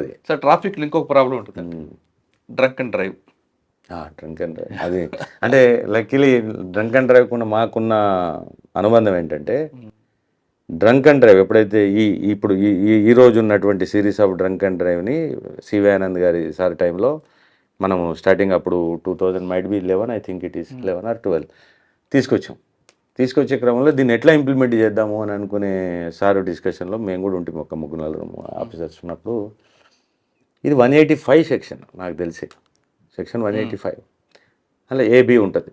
ఉంటుంది. సార్ ట్రాఫిక్లో ఇంకొక ప్రాబ్లం ఉంటుంది, drunk and drive. Drunk and drive అది అంటే లక్కీలీ డ్రంక్ అండ్ డ్రైవ్ కూడా మాకున్న అనుబంధం ఏంటంటే, డ్రంక్ అండ్ డ్రైవ్ ఎప్పుడైతే ఇప్పుడు ఈ రోజు ఉన్నటువంటి సిరీస్ ఆఫ్ డ్రంక్ అండ్ డ్రైవ్ని సివి ఆనంద్ గారి సార్ టైంలో మనము స్టార్టింగ్ అప్పుడు 2000 might be 11, I think it is 11 or 12 తీసుకొచ్చే క్రమంలో దీన్ని ఎట్లా ఇంప్లిమెంట్ చేద్దాము అని అనుకునే సార్ డిస్కషన్లో మేము కూడా ఉంటాం, ఒక ముగ్గురు నలుగురు ఆఫీసర్స్ ఉన్నప్పుడు. ఇది 185 సెక్షన్ నాకు తెలిసి, సెక్షన్ 185 అలా ఏబి ఉంటుంది.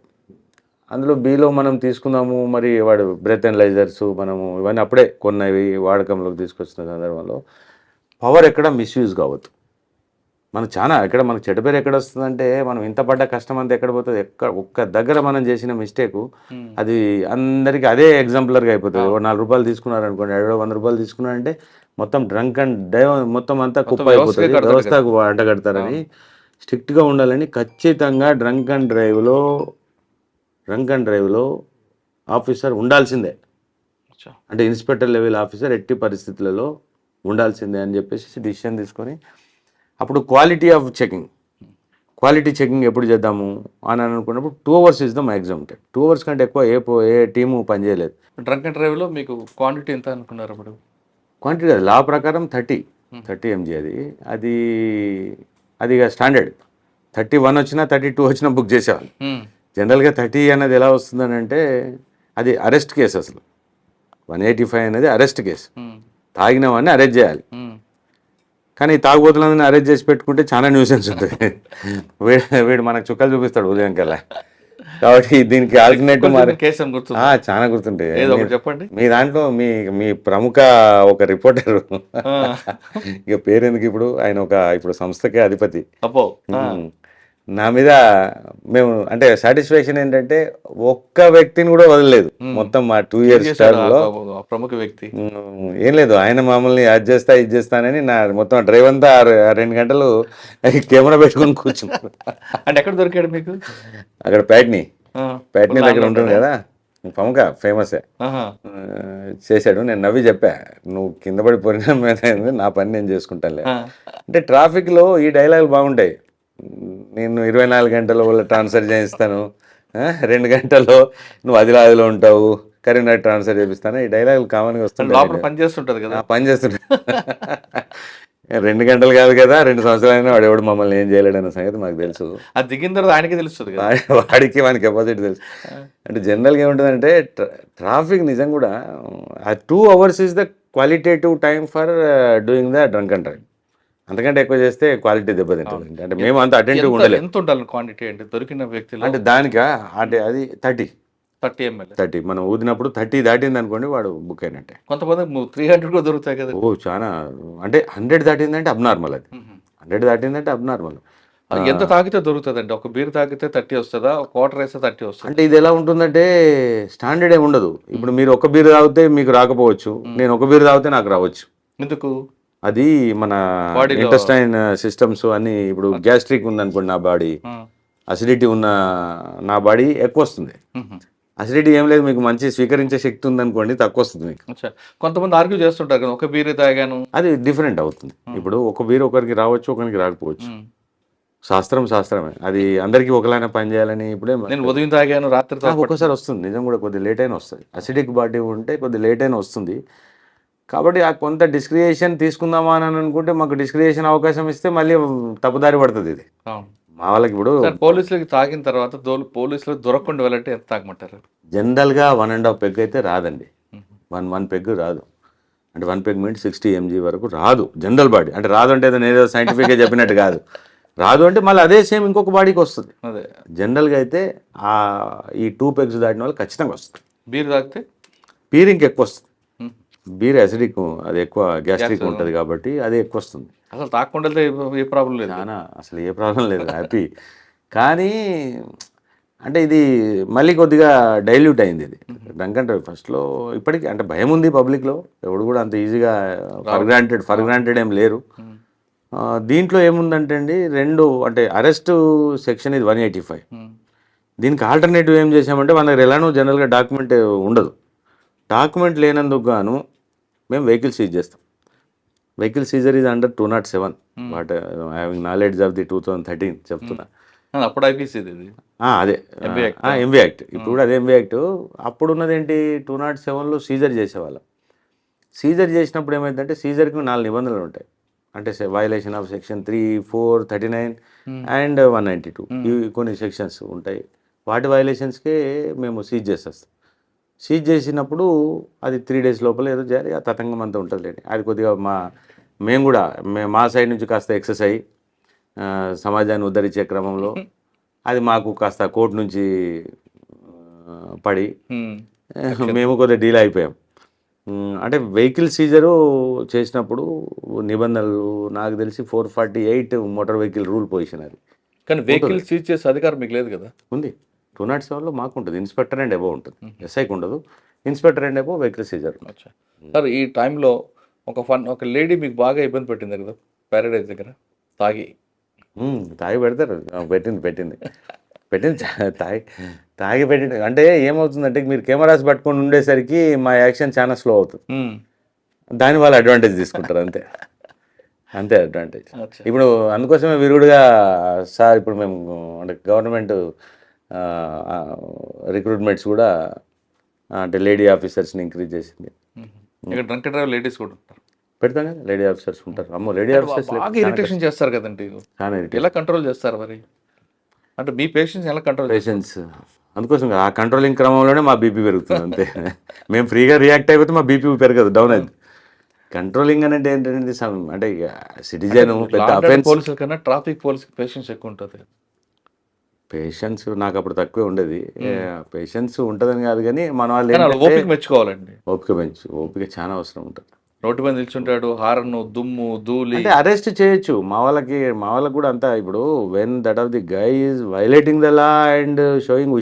అందులో బిలో మనం తీసుకుందాము, మరి వాడు బ్రెత్ అనలైజర్స్ మనము ఇవన్నీ అప్పుడే కొన్నవి వాడకంలోకి తీసుకొచ్చిన సందర్భంలో పవర్ ఎక్కడ మిస్యూజ్ కావద్దు. మనకు చాలా ఎక్కడ మనకు చెడ్డ పేరు ఎక్కడ వస్తుందంటే, మనం ఇంత పడ్డ కష్టం అంతా ఎక్కడ పోతుంది, ఒక్క దగ్గర మనం చేసిన మిస్టేకు అది అందరికీ అదే ఎగ్జాంపులర్గా అయిపోతుంది. 4 రూపాయలు తీసుకున్నారనుకోండి, 100 రూపాయలు తీసుకున్నారంటే మొత్తం డ్రంక్ అండ్ డ్రైవ్ మొత్తం అంతా కుప్ప అయిపోతుంది, వ్యవస్థకు అడ్డగడతారని స్ట్రిక్ట్గా ఉండాలని ఖచ్చితంగా డ్రంక్ అండ్ డ్రైవ్లో ఆఫీసర్ ఉండాల్సిందే. అంటే ఇన్స్పెక్టర్ లెవెల్ ఆఫీసర్ ఎట్టి పరిస్థితులలో ఉండాల్సిందే అని చెప్పేసి డిసిషన్ తీసుకొని, అప్పుడు క్వాలిటీ చెకింగ్ ఎప్పుడు చేద్దాము అని అనుకున్నప్పుడు 2 hours is the maximum time. 2 hours కంటే ఎక్కువ ఏ టీము పనిచేయలేదు. డ్రంక్ అండ్ డ్రైవ్లో మీకు క్వాంటిటీ ఎంత అనుకున్నారు అప్పుడు? క్వాంటిటీ లా ప్రకారం 30 mg అది ఇక స్టాండర్డ్. 31 వచ్చినా 32 వచ్చినా బుక్ చేసేవాళ్ళు. జనరల్గా 30 అనేది ఎలా వస్తుందని అంటే, అది అరెస్ట్ కేసు. అసలు 185 అనేది అరెస్ట్ కేసు. తాగిన వాడిని అరెస్ట్ చేయాలి. కానీ తాగుబోతులందరినీ అరెస్ట్ చేసి పెట్టుకుంటే చాలా న్యూసెన్స్ ఉంటుంది. వీడు మనకు చుక్కలు చూపిస్తాడు ఉదయం కల్లా. కాబట్టి దీనికి ఆల్టర్నేటివ్ చాలా గుర్తుంటాయి. చెప్పండి. మీ దాంట్లో మీ ప్రముఖ ఒక రిపోర్టర్, ఇక పేరెందుకు, ఇప్పుడు ఆయన ఇప్పుడు సంస్థకే అధిపతి. నా మీద మేము అంటే సాటిస్ఫాక్షన్ ఏంటంటే, ఒక్క వ్యక్తిని కూడా వదలలేదు మొత్తం మా 2 years టర్మ్లో. ప్రముఖ వ్యక్తి ఏం లేదు, ఆయన మామూలుని అది చేస్తానని నా మొత్తం డ్రైవ్ అంతా 2 గంటలు కెమెరా పెట్టుకొని కూర్చున్నాను. అంటే ఎక్కడ దొరికాడు మీకు? అక్కడ ప్యాట్నీ దగ్గర ఉంటుంది కదా, ఫేమసే. చేశాడు. నేను నవ్వి చెప్పా, నువ్వు కింద పడి పరిణామం ఏదైంది, నా పని నేను చేసుకుంటానులే. అంటే ట్రాఫిక్లో ఈ డైలాగులు బాగుంటాయి. నేను 24 గంటల వల్ల ట్రాన్స్ఫర్ చేయిస్తాను, 2 గంటల్లో నువ్వు ఆదిలాబాద్లో ఉంటావు, కరీంనగర్ ట్రాన్స్ఫర్ చేపిస్తాను, ఈ డైలాగులు కామన్గా వస్తుంటాయి. పని చేస్తుంటుంది కదా, 2 గంటలు కాదు కదా, 2 సంవత్సరాలైనా వాడు ఎవడు మమ్మల్ని ఏం చేయలేడన్న సంగతి మాకు తెలుసు. అది దిగిన తర్వాత ఆయనకి తెలుస్తుంది కదా, వాడికి కెపాసిటీ తెలుసు. అంటే జనరల్గా ఏముంటుందంటే, ట్రాఫిక్ నిజం కూడా ఆ 2 hours is the qualitative time for doing the drunk and drive. అంతకంటే ఎక్కువ చేస్తే క్వాలిటీ దెబ్బతింటుంది. అంటే మేము అంత అటెంటివ్ ఉండలేదు. ఎంత ఉండాలి క్వాంటిటీ అంటే దొరికిన వ్యక్తులు? అంటే దానికా అంటే అది 30 ml మనం ఊదినప్పుడు 30 దాటింది అనుకోండి, వాడు బుక్ అయినట్టే. కొంతమంది 300 కూడా దొరుకుతాయి కదా. చాలా అంటే 100 దాటిందంటే అబ్నార్మల్. అది 100 దాటిందంటే అబ్నార్మల్. ఎంత తాగితే దొరుకుతుంది అంటే? ఒక బీర్ తాగితే 30 వస్తుందా, ఒక క్వార్టర్ వేస్తే 30 వస్తుంది? అంటే ఇది ఎలా ఉంటుందంటే, స్టాండర్డ్ ఏమి ఉండదు. ఇప్పుడు మీరు ఒక బీర్ తాగితే మీకు రాకపోవచ్చు, నేను ఒక బీర్ తాగితే నాకు రావచ్చు. ఎందుకు? అది మన ఇంటెస్టైన్ సిస్టమ్స్ అన్ని. ఇప్పుడు గ్యాస్ట్రిక్ ఉందనుకోండి నా బాడీ, అసిడిటీ ఉన్న నా బాడీ ఎక్కువ వస్తుంది. అసిడిటీ ఏం లేదు, మీకు మంచి స్వీకరించే శక్తి ఉందనుకోండి తక్కువ వస్తుంది మీకు. కొంతమంది ఆర్గ్యూ చేస్తుంటారు కదా, ఒక బీర్ తాగాను, అది డిఫరెంట్ అవుతుంది. ఇప్పుడు ఒక బీర్ ఒకరికి రావచ్చు, ఒకరికి రాకపోవచ్చు. శాస్త్రమే, అది అందరికీ ఒకలానే పని చేయాలని. ఇప్పుడే నేను ఉదయం తాగాను, రాత్రి ఒక్కోసారి వస్తుంది నిజం కూడా, కొద్దిగా లేట్ అయినా వస్తుంది. అసిడిక్ బాడీ ఉంటే కొద్దిగా లేట్ అయినా వస్తుంది. కాబట్టి ఆ కొంత డిస్క్రియేషన్ తీసుకుందామా అని అనుకుంటే, మాకు డిస్క్రియేషన్ అవకాశం ఇస్తే మళ్ళీ తప్పుదారి పడుతుంది ఇది మా వాళ్ళకి. ఇప్పుడు పోలీసులకి తాగిన తర్వాత పోలీసులకు దొరకకుండా వెళ్ళంటే ఎంత తాగమంటారు? జనరల్గా 1.5 పెగ్ అయితే రాదండి. 1 పెగ్ రాదు. అంటే 1 పెగ్ మీన్స్ 60 mg వరకు రాదు జనరల్ బాడీ. అంటే రాదు అంటే ఏదో సైంటిఫిక్గా చెప్పినట్టు కాదు. రాదు అంటే మళ్ళీ అదే సేమ్ ఇంకొక బాడీకి వస్తుంది. అదే జనరల్గా అయితే ఈ 2 పెగ్స్ దాటిన వాళ్ళు ఖచ్చితంగా వస్తుంది. బీర్ తాగితే బీర్ ఇంకెక్కువ వస్తుంది. బీర్ యాసిడిక్, అది ఎక్కువ గ్యాస్ట్రిక్ ఉంటుంది కాబట్టి అది ఎక్కువ వస్తుంది. అసలు తాగకుండా ఏ ప్రాబ్లం లేదు, అసలు ఏ ప్రాబ్లం లేదు, హ్యాపీ. కానీ అంటే ఇది మళ్ళీ కొద్దిగా డైల్యూట్ అయింది ఇది డ్రంక్ అండ్ డ్రైవ్. ఫస్ట్లో ఇప్పటికీ అంటే భయం ఉంది పబ్లిక్లో, ఎవడు కూడా అంత ఈజీగా ఫర్ గ్రాంటెడ్ ఏం లేరు. దీంట్లో ఏముందంటే అండి, 2 అంటే అరెస్ట్ సెక్షన్ ఇది 185. దీనికి ఆల్టర్నేటివ్ ఏం చేసామంటే, మన దగ్గర ఎలానో జనరల్గా డాక్యుమెంట్ ఉండదు. డాక్యుమెంట్ లేనందుకు గాను మేము వెహికల్ సీజ్ చేస్తాం. Vehicle seizure is under 207. What having knowledge of the 2013 చెప్తున్నా. అప్పుడు ఐపీసీ ఇది అదే MV Act. ఎంబీ యాక్ట్, ఇప్పుడు కూడా అదే ఎంబీ యాక్ట్. అప్పుడు ఉన్నది ఏంటి, 207లో సీజర్ చేసేవాళ్ళం. సీజర్ చేసినప్పుడు ఏమైందంటే సీజర్కి 4 నిబంధనలు ఉంటాయి. అంటే వైలేషన్ ఆఫ్ సెక్షన్ 3, 4, 39 అండ్ 192, ఇవి కొన్ని సెక్షన్స్ ఉంటాయి. వాటి వైలేషన్స్కే మేము సీజ్ చేసేస్తాం. సీజ్ చేసినప్పుడు అది 3 days లోపల ఏదో చేయాలి, ఆ తతంగం అంతా ఉంటుంది లేండి. అది కొద్దిగా మేము కూడా మా సైడ్ నుంచి కాస్త ఎక్సెస్ అయ్యి సమాజాన్ని ఉద్ధరించే క్రమంలో అది మాకు కాస్త కోర్టు నుంచి పడి మేము కొద్దిగా డీల్ అయిపోయాం. అంటే వెహికల్ సీజరు చేసినప్పుడు నిబంధనలు నాకు తెలిసి 448 మోటార్ వెహికల్ రూల్ పొజిషన్ అది. కానీ వెహికల్ సీజ్ చేసే అధికారం మీకు లేదు కదా? ఉంది. 207లో మాకు ఉంటుంది, ఇన్స్పెక్టర్ అండ్ అబోవ్ ఉంటుంది, ఎస్ఐకి ఉండదు. Inspector and above vehicle seizure. Sir ఈ టైంలో ఒక లేడీ మీకు బాగా ఇబ్బంది పెట్టింది కదా ప్యారడైజ్ దగ్గర, తాగి పెడతారు. పెట్టింది తాగి పెట్టింది. అంటే ఏమవుతుందంటే మీరు కెమెరాస్ పట్టుకొని ఉండేసరికి మా యాక్షన్ చాలా స్లో అవుతుంది. దాని వాళ్ళు అడ్వాంటేజ్ తీసుకుంటారు, అంతే అడ్వాంటేజ్. ఇప్పుడు అందుకోసమే విరుగుడుగా సార్ ఇప్పుడు మేము అంటే గవర్నమెంట్ రిక్రూట్మెంట్స్ కూడా అంటే లేడీ ఆఫీసర్స్ని ఇంక్రీజ్ చేసింది. ఇక్కడ డ్రంక్ డ్రైవర్ లేడీస్ కూడా ఉంటారు, పెడతాం కదా, లేడీ ఆఫీసర్స్ ఉంటారు. అమ్మో లేడీ ఆఫీసర్స్ బాగా ఇరిటేషన్ చేస్తారు కదండి, ఎలా కంట్రోల్ చేస్తారు మరి? అంటే మీ పేషెంట్స్ ఎలా కంట్రోల్? పేషెంట్స్ అందుకోసం ఆ కంట్రోలింగ్ క్రమంలోనే మా బీపీ పెరుగుతుంది అంతే. మేము ఫ్రీగా రియాక్ట్ అయిపోతే మా బీపీ పెరగదు, డౌన్ అయింది. కంట్రోలింగ్ అంటే ఏంటంటే అంటే ఇక సిటిజన్ పెద్ద అఫెన్స్. పోలీసుల కన్నా ట్రాఫిక్ పోలీస్ పేషెంట్స్ ఎక్కువ ఉంటుంది. పేషెన్స్ నాకు అప్పుడు తక్కువే ఉండేది. పేషెన్స్ ఉంటుందని కాదు కానీ మన వాళ్ళు ఓపిక మెచ్చుకోవాలండి. ఓపిక చాలా అవసరం ఉంటుంది. రోడ్డు మీద నిల్చుంటాడు, హారన్, దుమ్ము, ధూళి, అంటే అరెస్ట్ చేయొచ్చు. మా వాళ్ళకి కూడా అంతా ఇప్పుడు when that of the guy is violating the law and showing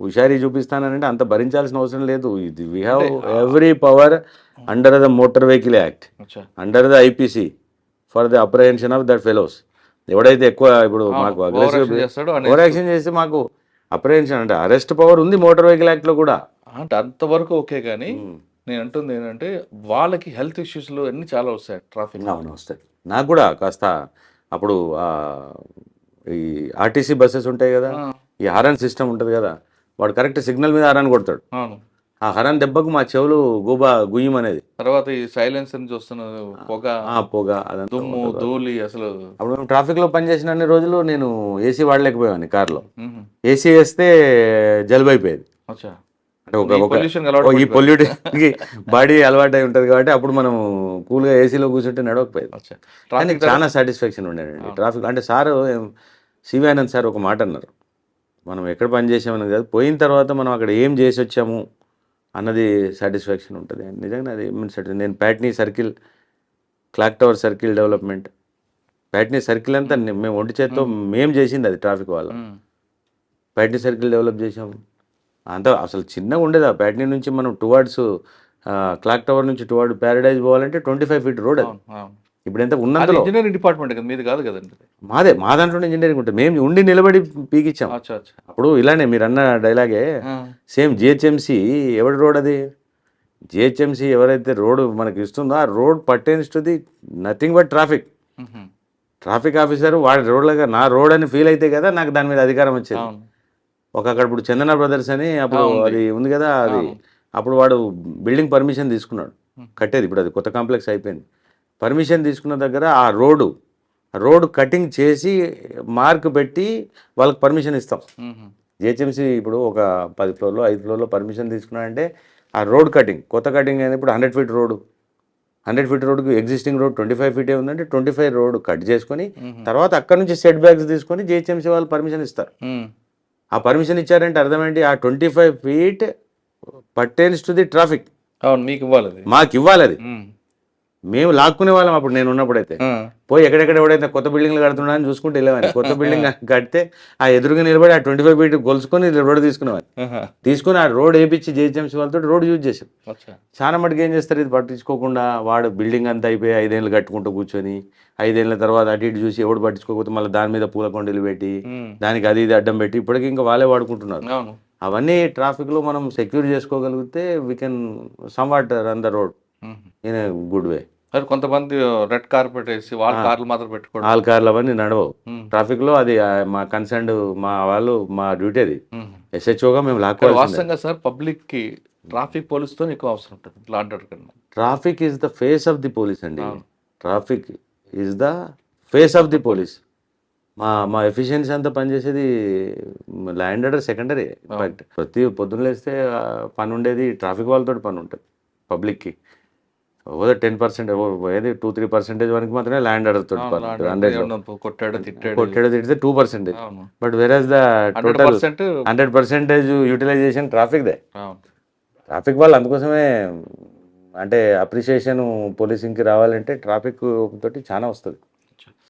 హుషారీ చూపిస్తానంటే అంత భరించాల్సిన అవసరం లేదు. ఇది we have every power under the motor vehicle act, under the IPC for the apprehension of that fellows. ఎవడైతే ఎక్కువ ఇప్పుడు మాకు అగ్రెసివ్ ఓవర్ యాక్షన్ చేస్తే మాకు అప్రహెన్షన్ అంటే అరెస్ట్ పవర్ ఉంది మోటార్ వెహికల్ యాక్ట్లో కూడా. అంటే అంతవరకు ఓకే, కానీ నేను అంటుంది ఏంటంటే వాళ్ళకి హెల్త్ ఇష్యూస్లో అన్నీ చాలా వస్తాయి ట్రాఫిక్. అవును వస్తాయి. నాకు కూడా కాస్త అప్పుడు ఈ ఆర్టీసీ బస్సెస్ ఉంటాయి కదా, ఈ హారన్ సిస్టమ్ ఉంటుంది కదా, వాడు కరెక్ట్ సిగ్నల్ మీద హారన్ కొడతాడు. ఆ హరన్ దెబ్బకు మా చెవులు గుయ్యం అనేది. తర్వాత ఈ సైలెన్సర్ నుంచి వస్తున్న పొగ దుమ్ము ధూళి అసలు. అప్పుడు మేము ట్రాఫిక్లో పనిచేసిన అన్ని రోజులు నేను ఏసీ వాడలేకపోయాను కార్లో. ఏసీ వేస్తే జలుబు అయిపోయేది. అంటే ఈ పొల్యూటెడ్కి బాడీ అలవాటు అయి ఉంటుంది కాబట్టి అప్పుడు మనం కూల్గా ఏసీలో కూర్చుంటే నడవకపోయేది. కానీ చాలా సాటిస్ఫాక్షన్ ఉండేనండి ట్రాఫిక్. అంటే సార్ సివి ఆనంద్ సార్ ఒక మాట అన్నారు, మనం ఎక్కడ పని చేసామని కాదు, పోయిన తర్వాత మనం అక్కడ ఏం చేసి వచ్చాము అన్నది సాటిస్ఫాక్షన్ ఉంటుంది. నిజంగా అది నేను Patny circle, clock tower circle development, Patny circle అంతా మేము ఒంటి చేత్తో మేము చేసింది అది ట్రాఫిక్ వాళ్ళ. ప్యాట్నీ సర్కిల్ డెవలప్ చేసాము అంతా. అసలు చిన్నగా ఉండేది ఆ ప్యాట్నీ నుంచి మనం టువార్డ్స్ క్లాక్ టవర్ నుంచి టువార్డ్ ప్యారడైజ్ పోవాలంటే 25 feet రోడ్ అది. ఇప్పుడు ఎంత ఉన్నందులో ఇంజనీరింగ్ డిపార్ట్మెంట్ కదా, మీది కాదు కదండి? మా దాంట్లో ఇంజనీరింగ్ ఉంటుంది. మేము ఉండి నిలబడి పీకిచ్చాం. అప్పుడు ఇలానే మీరు అన్న డైలాగే సేమ్. జిహెచ్ఎంసీ ఎవరి రోడ్ అది? జిహెచ్ఎంసీ ఎవరైతే రోడ్ మనకి ఇస్తుందో ఆ road pertains to the nothing but traffic. Traffic officer వాడి రోడ్లుగా నా రోడ్ అని ఫీల్ అయితే కదా నాకు దాని మీద అధికారం వచ్చేది. అక్కడ ఇప్పుడు చందన బ్రదర్స్ అని అప్పుడు అది ఉంది కదా, అది అప్పుడు వాడు బిల్డింగ్ పర్మిషన్ తీసుకున్నాడు కట్టేది. ఇప్పుడు అది కొత్త కాంప్లెక్స్ అయిపోయింది. పర్మిషన్ తీసుకున్న దగ్గర ఆ రోడ్ కటింగ్ చేసి మార్క్ పెట్టి వాళ్ళకి పర్మిషన్ ఇస్తాం. జిహెచ్ఎంసీ ఇప్పుడు ఒక 10 floorలో 5 floorలో పర్మిషన్ తీసుకున్నాడంటే ఆ రోడ్ కటింగ్, కొత్త కటింగ్ అయినా ఇప్పుడు 100 feet రోడ్డు, 100 feet రోడ్డుకి ఎగ్జిస్టింగ్ రోడ్ 25 feet ఉందంటే 25 రోడ్ కట్ చేసుకొని తర్వాత అక్కడ నుంచి సెట్ బ్యాక్స్ తీసుకొని జిహెచ్ఎంసీ వాళ్ళు పర్మిషన్ ఇస్తారు. ఆ పర్మిషన్ ఇచ్చారంటే అర్థం ఏంటి? ఆ 25 feet pertains to the traffic. మీకు ఇవ్వాలి, మాకు ఇవ్వాలి. అది మేము లాక్కునే వాళ్ళం అప్పుడు నేను ఉన్నప్పుడైతే. పోయి ఎక్కడెక్కడ ఎవడైతే కొత్త బిల్డింగ్లు కడుతున్నా అని చూసుకుంటూ వెళ్ళేవాడిని. కొత్త బిల్డింగ్ కడితే ఆ ఎదురుగా నిలబడి ఆ 25 feet గొలుసుకొని రోడ్ తీసుకునేవాడిని. తీసుకుని ఆ రోడ్ వేయించి జిహెచ్ఎంసీ వాళ్ళతో రోడ్ యూజ్ చేసాం. చాలా మటుకు ఏం చేస్తారు, ఇది పట్టించుకోకుండా వాడు బిల్డింగ్ అంతా అయిపోయి 5 ఏళ్ళు కట్టుకుంటూ కూర్చొని 5 ఏళ్ళ తర్వాత అటు ఇటు చూసి ఎవడు పట్టించుకోకపోతే మళ్ళీ దాని మీద పూల కొండలు పెట్టి దానికి అది ఇది అడ్డం పెట్టి ఇప్పటికీ ఇంకా వాళ్ళే వాడుకుంటున్నారు. అవన్నీ ట్రాఫిక్లో మనం సెక్యూర్ చేసుకోగలిగితే we can somewhat run the road in a good way. మరి కొంతమంది రెడ్ కార్పెట్ వేసి వాళ్ళ కార్లు మాత్రం పెట్టుకోవడం. ఆల్ కార్లు అవన్నీ నడవవు. ఉమ్, ట్రాఫిక్లో అది మా కన్సర్న్ మా వాళ్ళు మా డ్యూటీ అది. ఉమ్. ఎస్హెచ్ఓగా మేము ఇక్కడ లాక్కోవాల్సిందే. వాస్తవంగా సార్ పబ్లిక్ కి ట్రాఫిక్ పోలీసుతో ఎక్కువ అవసరం ఉంటుంది లా అండ్ ఆర్డర్ కన్నా. Traffic is the face of the police అండి. అవును. Traffic is the face of the police. మా ఎఫిషియన్సీ అంతా పనిచేసేది ల్యాండ్ ఆర్డర్ సెకండరీ. ఇన్ఫాక్ట్ ప్రతి పొద్దున్న లేస్తే పని ఉండేది ట్రాఫిక్ వాళ్ళతో పని ఉంటుంది పబ్లిక్కి. ఓదే 10% ఏది 2-3% వరకు మాత్రమే ల్యాండ్ ఆర్డర్ తోటి పని ఉంటుంది. 100 కొట్టాడు తిట్టాడు. కొట్టేది తిడితే 2%. అవును. బట్ వెరాజ్ ద టోటల్ 100%. 100% యూటిలైజేషన్ ట్రాఫిక్దే. అవును. ట్రాఫిక్ వాళ్ళు అందుకోసమే అంటే అప్రిషియేషన్ పోలీసింగ్కి రావాలంటే ట్రాఫిక్ తోటి చాలా వస్తుంది.